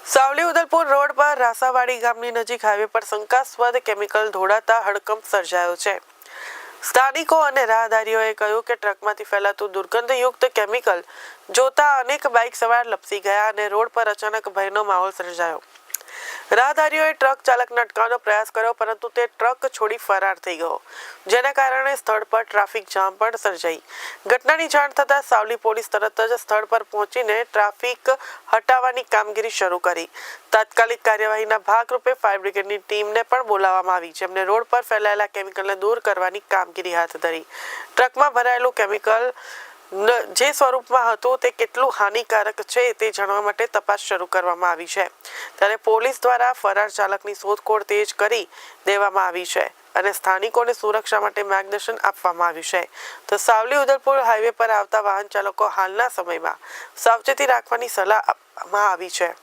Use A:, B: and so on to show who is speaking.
A: Savli Udalpur road પર રાસાવાડી ગામની નજીક હાઈવે પર શંકાસ્પદ કેમિકલ ઢોળાતા હડકંપ સર્જાયો છે। સ્થાનિકો અને રાહદારીઓએ કહ્યું કે ટ્રકમાંથી ફેલાતું દુર્ગંધયુક્ત કેમિકલ જોતા અનેક બાઇક સવાર લપસી ગયા અને રોડ પર અચાનક ભયનો માહોલ સર્જાયો। રાહદારીઓએ ટ્રક ચાલકને અટકાવવાનો પ્રયાસ કર્યો, પરંતુ તે ટ્રક છોડી ફરાર થઈ ગયો, જેના કારણે સ્થળ પર ટ્રાફિક જામ પણ સર્જાઈ। ઘટનાની જાણ થતાં સાવલી પોલીસ તરત જ સ્થળ પર પહોંચીને ટ્રાફિક હટાવવાની કામગીરી શરૂ કરી। તાત્કાલિક કાર્યવાહીના ભાગરૂપે ફાયર બ્રિગેડની ટીમને પણ બોલાવવામાં આવી, જેમણે રોડ પર ફેલાયેલા કેમિકલને દૂર કરવાની કામગીરી હાથ ધરી। ટ્રકમાં ભરાયેલું કેમિકલ જે સ્વરૂપમાં હતું તે કેટલું હાનિકારક છે તે જાણવા માટે તપાસ શરૂ કરવામાં આવી છે। ત્યારે પોલીસ દ્વારા ફરાર ચાલકની શોધખોળ તેજ કરી દેવામાં આવી છે અને સ્થાનિકોને સુરક્ષા માટે માર્ગદર્શન આપવામાં આવ્યું છે। તો સાવલી ઉદલપુર હાઈવે પર આવતા વાહન ચાલકો હાલના સમયમાં સાવચેતી રાખવાની સલાહ આપવામાં આવી છે।